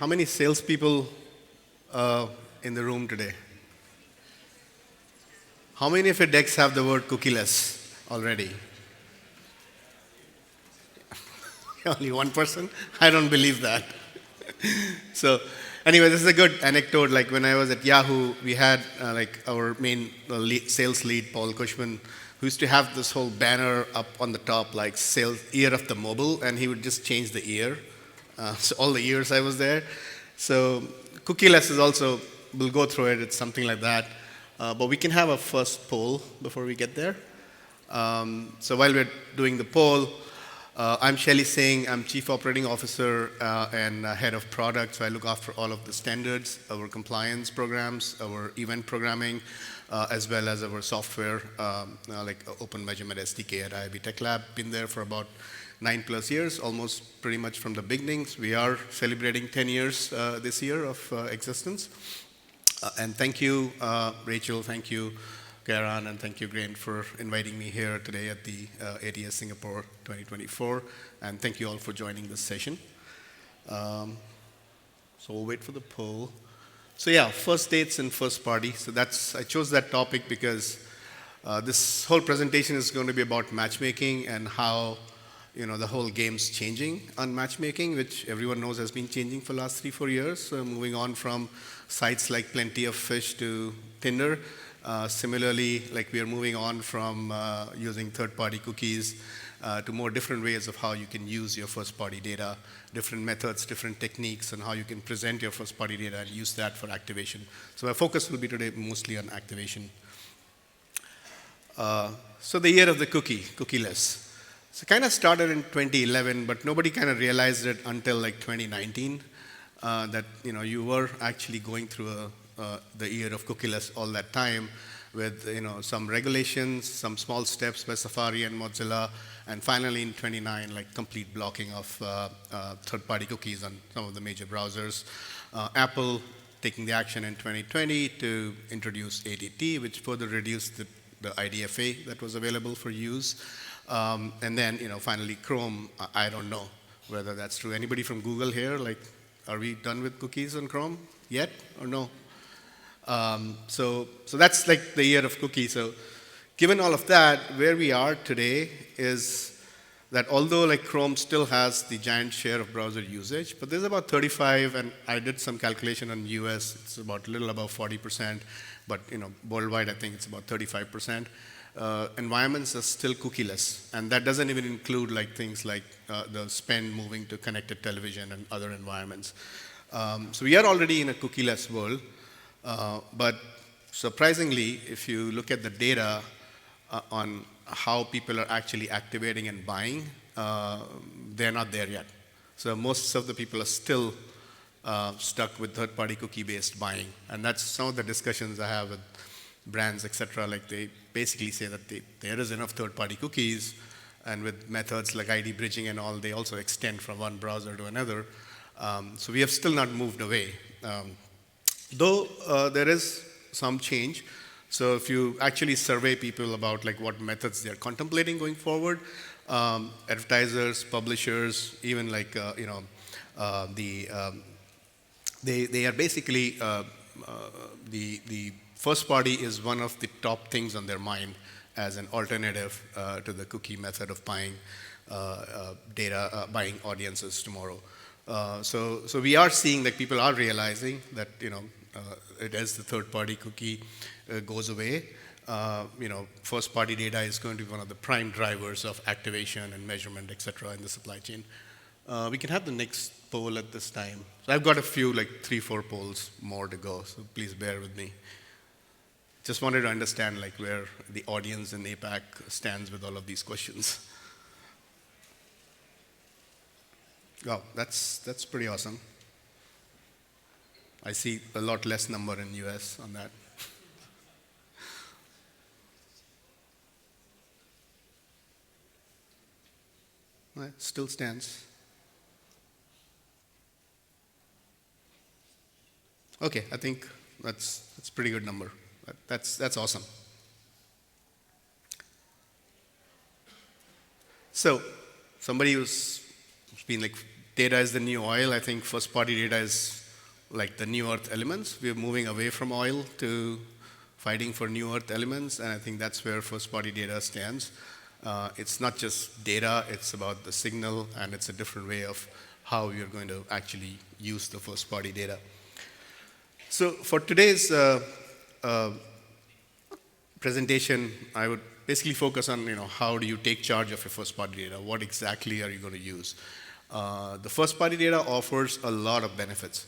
How many salespeople in the room today? How many of your decks have the word cookieless already? Only one person? I don't believe that. So, anyway, this is a good anecdote. Like when I was at Yahoo, we had like our main sales lead, Paul Cushman, who used to have this whole banner up on the top, like sales ear of the mobile, and he would just change the ear. So all the years I was there. So cookieless is also, we'll go through it. It's something like that. But we can have a first poll before we get there. So while we're doing the poll, I'm Shailley Singh. I'm Chief Operating Officer and Head of Product. So I look after all of the standards, our compliance programs, our event programming, as well as our software, like Open Measurement SDK at IAB Tech Lab. Been there for about 9+ years, almost pretty much from the beginnings. We are celebrating 10 years this year of existence. And thank you, Rachel. Thank you, Karan, and thank you, Grain, for inviting me here today at the ATS Singapore 2024. And thank you all for joining this session. So we'll wait for the poll. So yeah, first dates and first party. So I chose that topic because this whole presentation is going to be about matchmaking and how the whole game's changing on matchmaking, which everyone knows has been changing for the last 3-4 years. So moving on from sites like Plenty of Fish to Tinder. Similarly, like we are moving on from using third-party cookies to more different ways of how you can use your first-party data, different methods, different techniques, and how you can present your first-party data and use that for activation. So our focus will be today mostly on activation. So the year of the cookieless. So it kind of started in 2011, but nobody kind of realized it until like 2019 that you were actually going through the year of cookieless all that time with some regulations, some small steps by Safari and Mozilla, and finally in 2019, like complete blocking of third-party cookies on some of the major browsers. Apple taking the action in 2020 to introduce ATT, which further reduced the IDFA that was available for use. And then, finally, Chrome, I don't know whether that's true. Anybody from Google here? Like, are we done with cookies on Chrome yet or no? So that's like the year of cookies. So given all of that, where we are today is that although like Chrome still has the giant share of browser usage, but there's about 35, and I did some calculation on US, it's about a little above 40%, but worldwide I think it's about 35%. Environments are still cookieless, and that doesn't even include like things like the spend moving to connected television and other environments. So we are already in a cookieless world, but surprisingly, if you look at the data on how people are actually activating and buying, they're not there yet. So most of the people are still stuck with third-party cookie-based buying, and that's some of the discussions I have with brands, etc. Like they basically say that there is enough third-party cookies, and with methods like ID bridging and all, they also extend from one browser to another. So we have still not moved away. Though there is some change. So if you actually survey people about like what methods they're contemplating going forward, advertisers, publishers, even like they are basically the first party is one of the top things on their mind as an alternative to the cookie method of buying data, buying audiences tomorrow. So we are seeing that people are realizing that it as the third-party cookie goes away. First-party data is going to be one of the prime drivers of activation and measurement, etc., in the supply chain. We can have the next poll at this time. So I've got a few, like 3-4 polls more to go, so please bear with me. Just wanted to understand like where the audience in APAC stands with all of these questions. Oh, that's pretty awesome. I see a lot less number in US on that. Well, it still stands. Okay, I think that's a pretty good number. That's awesome. So somebody who's been like data is the new oil. I think first-party data is like the new earth elements. We're moving away from oil to fighting for new earth elements, and I think that's where first-party data stands. It's not just data, it's about the signal, and it's a different way of how you're going to actually use the first-party data. So for today's presentation, I would basically focus on how do you take charge of your first-party data? What exactly are you going to use? The first-party data offers a lot of benefits.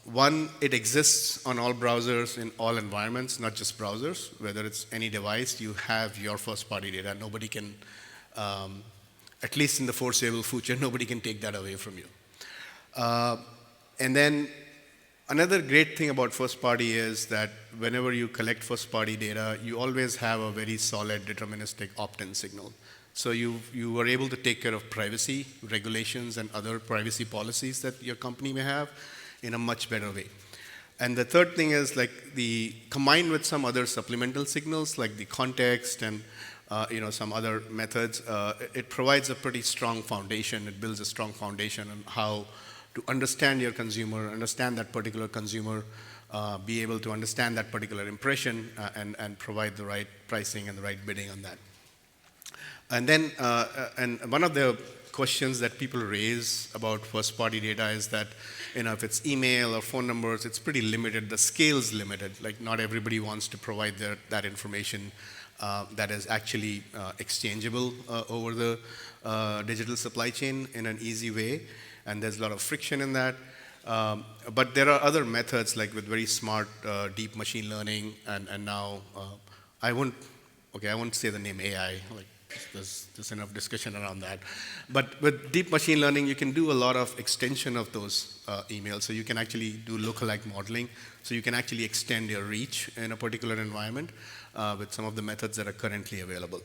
One, it exists on all browsers in all environments, not just browsers. Whether it's any device, you have your first-party data. Nobody can, at least in the foreseeable future, nobody can take that away from you. And then another great thing about first-party is that whenever you collect first-party data, you always have a very solid deterministic opt-in signal. So you were able to take care of privacy, regulations, and other privacy policies that your company may have in a much better way. And the third thing is combined with some other supplemental signals like the context and some other methods, it provides a pretty strong foundation. It builds a strong foundation on how to understand your consumer, understand that particular consumer, be able to understand that particular impression, and provide the right pricing and the right bidding on that. And then, and one of the questions that people raise about first-party data is that, if it's email or phone numbers, it's pretty limited. The scale's limited. Like, not everybody wants to provide that information that is actually exchangeable over the digital supply chain in an easy way, and there's a lot of friction in that. But there are other methods, like with very smart, deep machine learning, and now I won't say the name AI. Like, there's enough discussion around that. But with deep machine learning, you can do a lot of extension of those emails. So you can actually do lookalike modeling. So you can actually extend your reach in a particular environment with some of the methods that are currently available.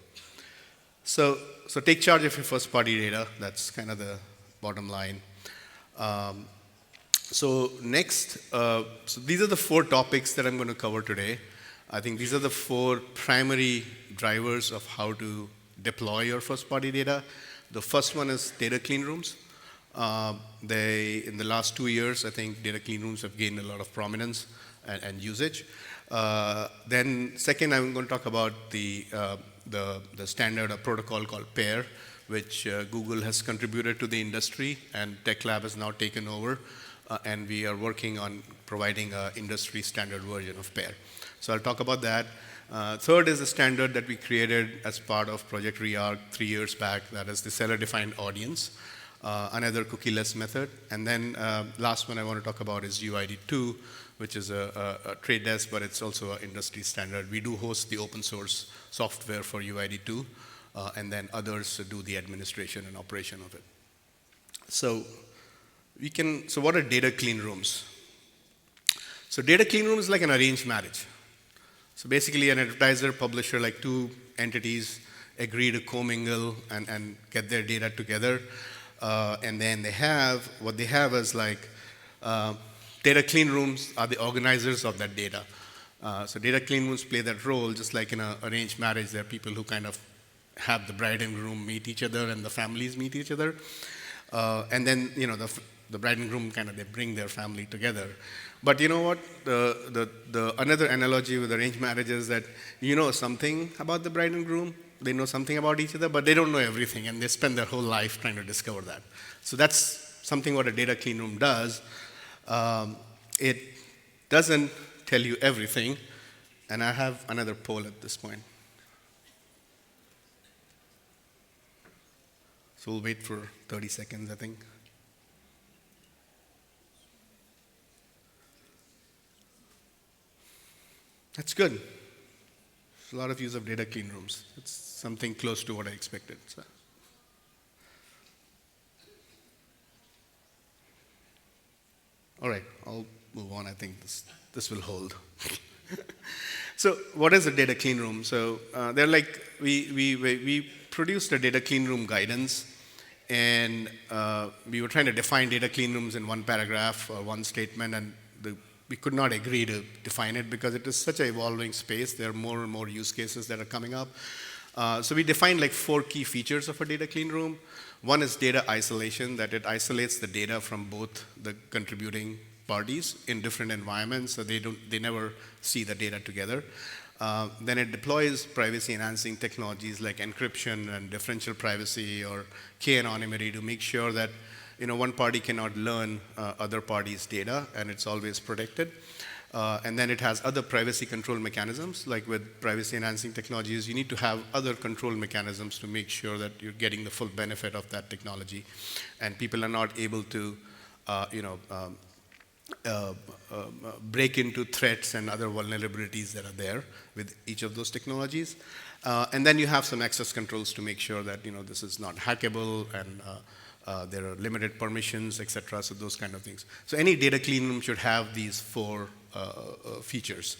So take charge of your first-party data. That's kind of the bottom line. So next, so these are the 4 topics that I'm going to cover today. I think these are the 4 primary drivers of how to deploy your first-party data. The first one is data clean rooms. In the last 2 years, I think data clean rooms have gained a lot of prominence and usage. Then second, I'm going to talk about the standard, a protocol called PAIR, which Google has contributed to the industry, and Tech Lab has now taken over, and we are working on providing an industry standard version of PAIR. So I'll talk about that. Third is a standard that we created as part of Project Rearc 3 years back, that is the seller-defined audience, another cookieless method. And then last one I want to talk about is UID2, which is a trade desk, but it's also an industry standard. We do host the open source software for UID2, and then others do the administration and operation of it. So what are data clean rooms? So data clean room is like an arranged marriage. So basically, an advertiser, publisher, like 2 entities agree to commingle and get their data together. And then what they have is data clean rooms are the organizers of that data. So data clean rooms play that role, just like in an arranged marriage. There are people who kind of have the bride and groom meet each other and the families meet each other. And then, the bride and groom they bring their family together. But you know what? The another analogy with arranged marriage is that you know something about the bride and groom, they know something about each other, but they don't know everything, and they spend their whole life trying to discover that. So that's something what a data clean room does. It doesn't tell you everything, and I have another poll at this point. So we'll wait for 30 seconds, I think. That's good. There's a lot of use of data clean rooms. It's something close to what I expected. So. All right, I'll move on. I think this will hold. So what is a data clean room? So they're we produced a data clean room guidance, and we were trying to define data clean rooms in one paragraph or one statement, and we could not agree to define it because it is such an evolving space. There are more and more use cases that are coming up. So we defined like 4 key features of a data clean room. One is data isolation, that it isolates the data from both the contributing parties in different environments, so they never see the data together. Then it deploys privacy-enhancing technologies like encryption and differential privacy or k-anonymity to make sure that one party cannot learn other parties' data, and it's always protected. And then it has other privacy control mechanisms, like with privacy-enhancing technologies, you need to have other control mechanisms to make sure that you're getting the full benefit of that technology, and people are not able to, break into threats and other vulnerabilities that are there with each of those technologies. And then you have some access controls to make sure that this is not hackable, and there are limited permissions, etc. So those kind of things. So any data clean room should have these 4 features.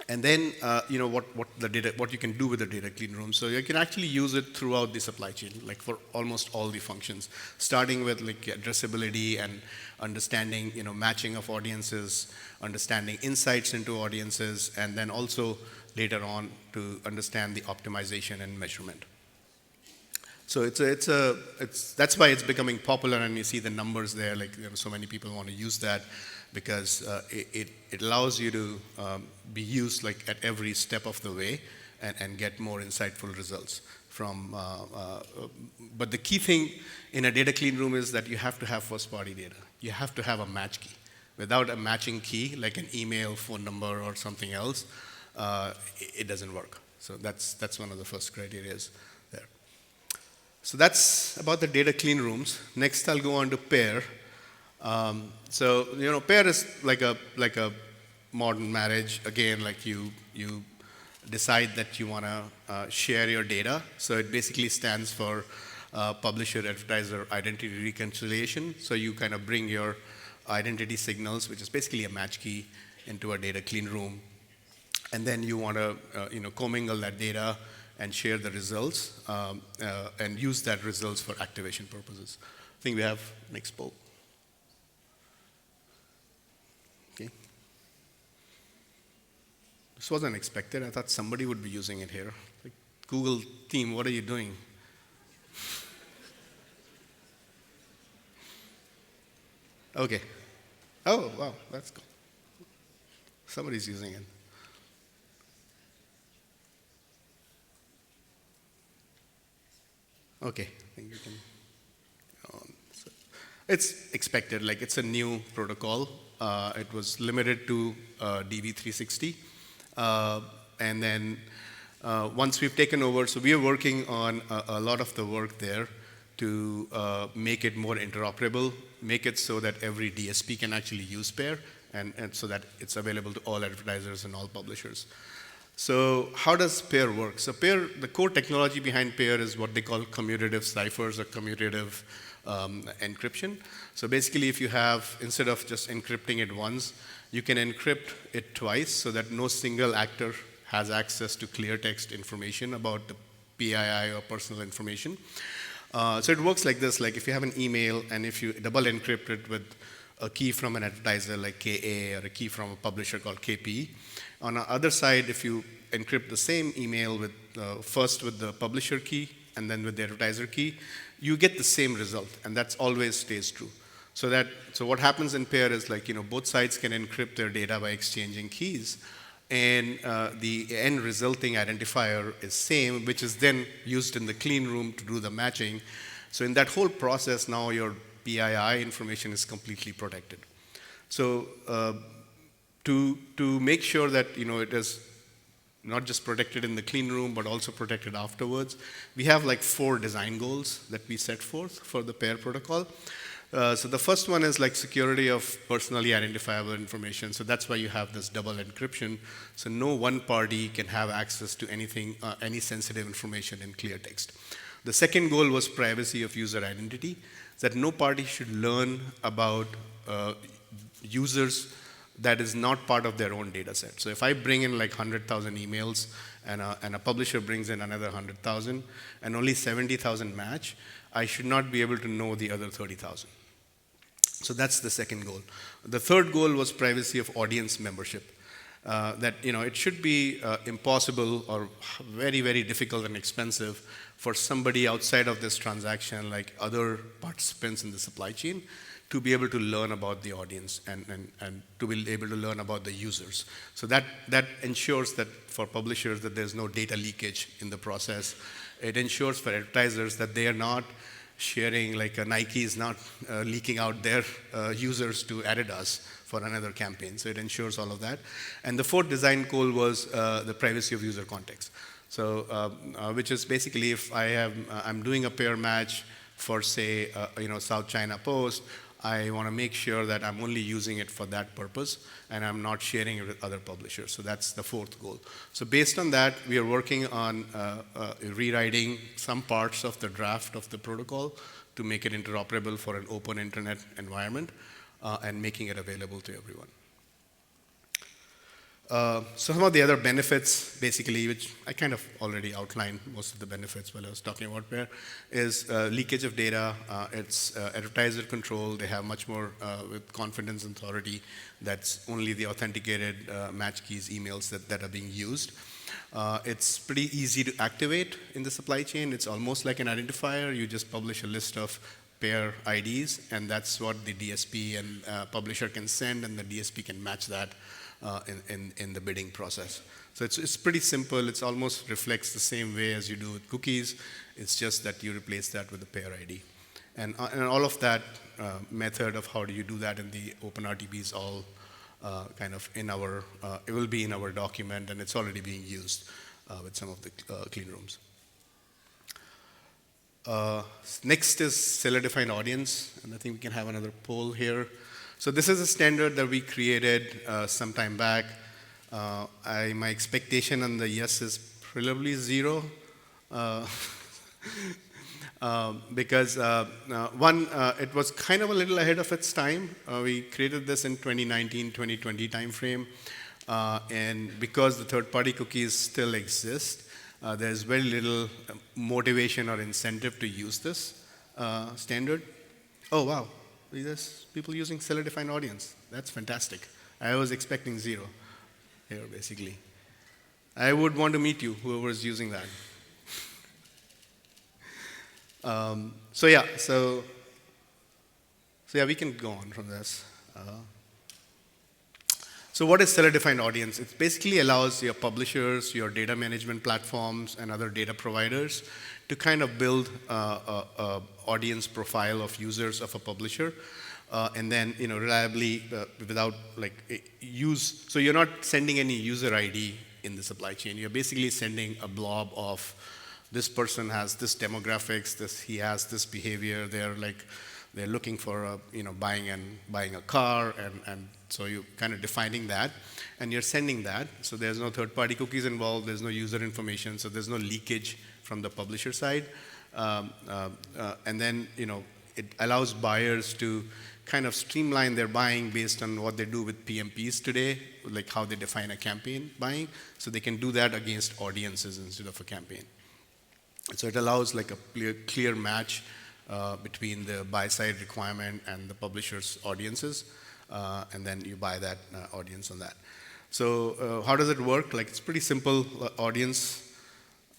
And then what you can do with the data clean room. So you can actually use it throughout the supply chain, like for almost all the functions, starting with like addressability and understanding, matching of audiences, understanding insights into audiences, and then also later on to understand the optimization and measurement. So that's why it's becoming popular, and you see the numbers there. Like so many people want to use that because it allows you to be used like at every step of the way and get more insightful results from. But the key thing in a data clean room is that you have to have first-party data. You have to have a match key. Without a matching key, like an email, phone number, or something else, it doesn't work. So that's one of the first criteria there. So that's about the data clean rooms. Next, I'll go on to PAIR. So PAIR is like a modern marriage. Again, like you decide that you want to share your data. So it basically stands for publisher-advertiser identity reconciliation. So you kind of bring your identity signals, which is basically a match key, into a data clean room, and then you want to commingle that data and share the results, and use that results for activation purposes. I think we have next poll. Okay. This wasn't expected. I thought somebody would be using it here. Like, Google team, what are you doing? Okay. Oh, wow, that's cool. Somebody's using it. Okay, I think you can. So it's expected, like it's a new protocol. It was limited to DV360. And then once we've taken over, so we are working on a lot of the work there to make it more interoperable, make it so that every DSP can actually use PAIR, and so that it's available to all advertisers and all publishers. So how does PAIR work? So PAIR, the core technology behind PAIR is what they call commutative ciphers or commutative encryption. So basically, if you have, instead of just encrypting it once, you can encrypt it twice so that no single actor has access to clear text information about the PII or personal information. So it works like this, like if you have an email and if you double encrypt it with a key from an advertiser like KA or a key from a publisher called KP. On the other side, if you encrypt the same email with first with the publisher key and then with the advertiser key, you get the same result, and that always stays true. So what happens in PAIR is like both sides can encrypt their data by exchanging keys, and the end resulting identifier is same, which is then used in the clean room to do the matching. So in that whole process, now your PII information is completely protected. So to make sure that it is not just protected in the clean room, but also protected afterwards, we have like 4 design goals that we set forth for the PAIR protocol. So the first one is like security of personally identifiable information. So that's why you have this double encryption. So no one party can have access to anything, any sensitive information in clear text. The second goal was privacy of user identity, that no party should learn about users that is not part of their own data set. So if I bring in like 100,000 emails and a publisher brings in another 100,000 and only 70,000 match, I should not be able to know the other 30,000. So that's the second goal. The third goal was privacy of audience membership. that it should be impossible or very, very difficult and expensive for somebody outside of this transaction, like other participants in the supply chain, to be able to learn about the audience and to be able to learn about the users. So that ensures that for publishers that there's no data leakage in the process. It ensures for advertisers that they are not sharing, like Nike is not leaking out their users to Adidas for another campaign. So it ensures all of that. And the fourth design goal was the privacy of user context. So which is basically if I'm doing a pair match for say South China Post, I want to make sure that I'm only using it for that purpose and I'm not sharing it with other publishers. So that's the fourth goal. So based on that, we are working on rewriting some parts of the draft of the protocol to make it interoperable for an open internet environment and making it available to everyone. So some of the other benefits, basically, which I kind of already outlined most of the benefits while I was talking about Pair, is leakage of data. It's advertiser control. They have much more with confidence and authority. That's only the authenticated match keys emails that are being used. It's pretty easy to activate in the supply chain. It's almost like an identifier. You just publish a list of pair IDs, and that's what the DSP and publisher can send, and the DSP can match that in the bidding process. So it's pretty simple. It almost reflects the same way as you do with cookies. It's just that you replace that with a pair ID. And all of that method of how do you do that in the OpenRTB is all kind of in our, it will be in our document, and it's already being used with some of the clean rooms. Next is seller-defined audience, and I think we can have another poll here. So this is a standard that we created some time back. My expectation on the yes is probably 0. Because one, it was kind of a little ahead of its time. We created this in 2019, 2020 timeframe. And because the third-party cookies still exist, there's very little motivation or incentive to use this standard. Oh, wow. There's people using seller-defined audience. That's fantastic. I was expecting 0 here, basically. I would want to meet you, whoever is using that. So yeah, we can go on from this. So what is seller-defined audience? It basically allows your publishers, your data management platforms, and other data providers to kind of build a audience profile of users of a publisher, and then reliably without use. So you're not sending any user ID in the supply chain. You're basically sending a blob of this person has this demographics, he has this behavior. They're looking for buying a car, and so you're kind of defining that, and you're sending that. So there's no third-party cookies involved. There's no user information. So there's no leakage from the publisher side, and then it allows buyers to kind of streamline their buying based on what they do with PMPs today, like how they define a campaign buying. So they can do that against audiences instead of a campaign. So it allows like a clear match between the buy-side requirement and the publisher's audiences, and then you buy that audience on that. So how does it work? It's pretty simple audience.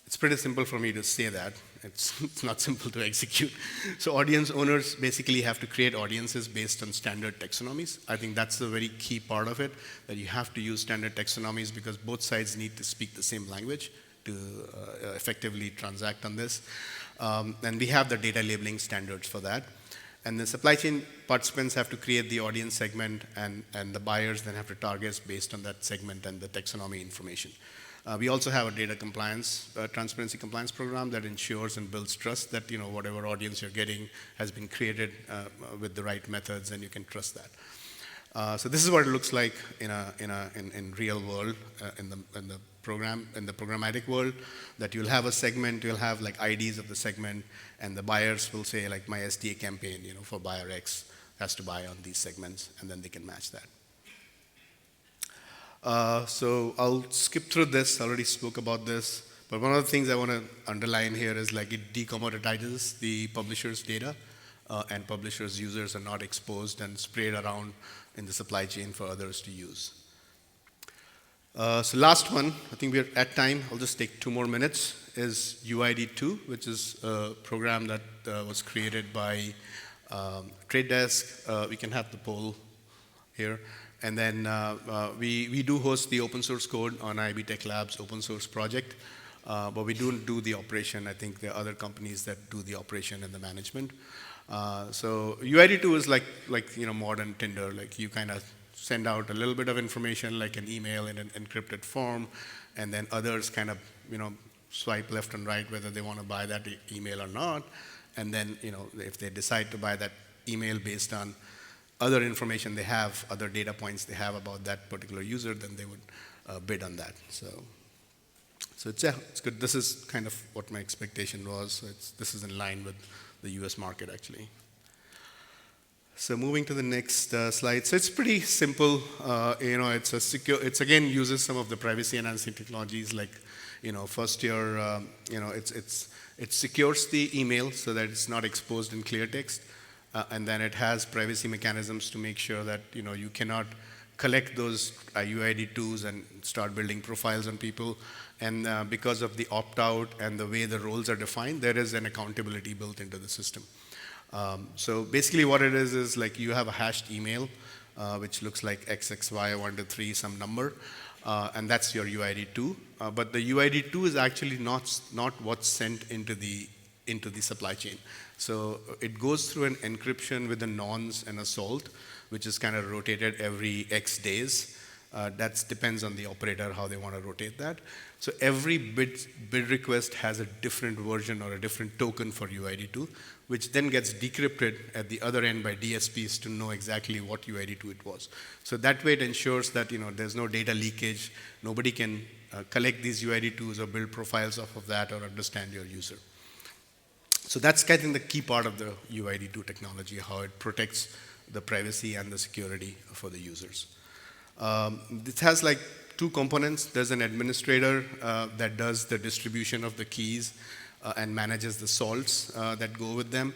It's pretty simple for me to say that. It's not simple to execute. So audience owners basically have to create audiences based on standard taxonomies. I think that's a very key part of it, that you have to use standard taxonomies because both sides need to speak the same language to effectively transact on this. And we have the data labeling standards for that. And the supply chain participants have to create the audience segment, and the buyers then have to target based on that segment and the taxonomy information. We also have a data compliance, transparency compliance program that ensures and builds trust that whatever audience you're getting has been created with the right methods, and you can trust that. So this is what it looks like in real world in the programmatic world, that you'll have a segment, you'll have IDs of the segment, and the buyers will say my SDA campaign, for buyer X has to buy on these segments, and then they can match that. So I'll skip through this. I already spoke about this, but one of the things I want to underline here is it decommoditizes the publisher's data, and publishers' users are not exposed and sprayed around in the supply chain for others to use. So last one, I think we're at time. I'll just take 2 more minutes, is UID2, which is a program that was created by Trade Desk. We can have the poll here. And then we do host the open source code on IAB Tech Lab's open source project, but we don't do the operation. I think there are other companies that do the operation and the management. So UID2 is like modern Tinder. Like you kind of send out a little bit of information, like an email in an encrypted form, and then others kind of swipe left and right whether they want to buy that email or not. And then if they decide to buy that email based on other information they have, other data points they have about that particular user, then they would bid on that. So it's good. This is kind of what my expectation was. So this is in line with the US market, actually. So moving to the next slide. So it's pretty simple. It's a secure. It's again uses some of the privacy enhancing technologies like, first year, it secures the email so that it's not exposed in clear text, and then it has privacy mechanisms to make sure that you cannot collect those UID2s and start building profiles on people. And because of the opt-out and the way the roles are defined, there is an accountability built into the system. So basically what it is like you have a hashed email, which looks like XXY123 some number, and that's your UID2. But the UID2 is actually not what's sent into the supply chain. So it goes through an encryption with a nonce and a salt, which is kind of rotated every X days. That depends on the operator how they want to rotate that. So every bid request has a different version or a different token for UID2, which then gets decrypted at the other end by DSPs to know exactly what UID2 it was. So that way it ensures that there's no data leakage. Nobody can collect these UID2s or build profiles off of that or understand your user. So that's kind of the key part of the UID2 technology, how it protects the privacy and the security for the users. It has like 2 components. There's an administrator that does the distribution of the keys and manages the salts that go with them.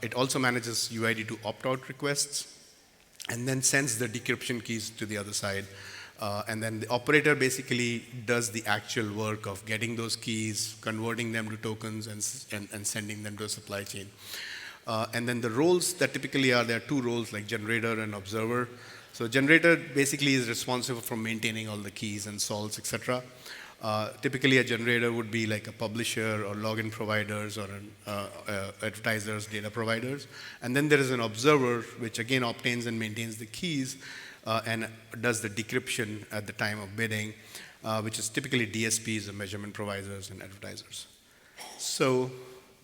It also manages UID2 opt-out requests and then sends the decryption keys to the other side. And then the operator basically does the actual work of getting those keys, converting them to tokens, and sending them to a supply chain. And then the roles that typically are, there are 2 roles like generator and observer. So generator basically is responsible for maintaining all the keys and salts, etc. Typically a generator would be like a publisher or login providers or advertisers, data providers. And then there is an observer, which again obtains and maintains the keys and does the decryption at the time of bidding, which is typically DSPs, or measurement providers, and advertisers. So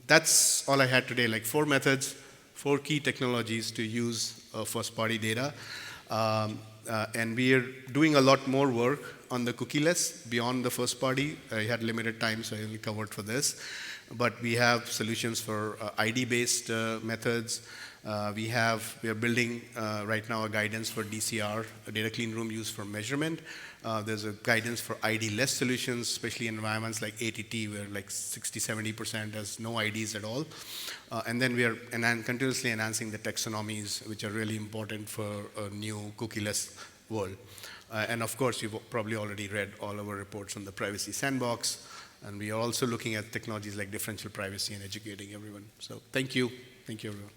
that's all I had today, like 4 methods, 4 key technologies to use first-party data. And we are doing a lot more work on the cookieless beyond the first party. I had limited time, so I only covered for this. But we have solutions for ID-based methods. We are building right now a guidance for DCR, a data clean room used for measurement. There's a guidance for ID-less solutions, especially in environments like ATT, where like 60–70% has no IDs at all. And then we are continuously enhancing the taxonomies, which are really important for a new cookieless world. And of course, you've probably already read all our reports on the privacy sandbox. And we are also looking at technologies like differential privacy and educating everyone. So thank you. Thank you, everyone.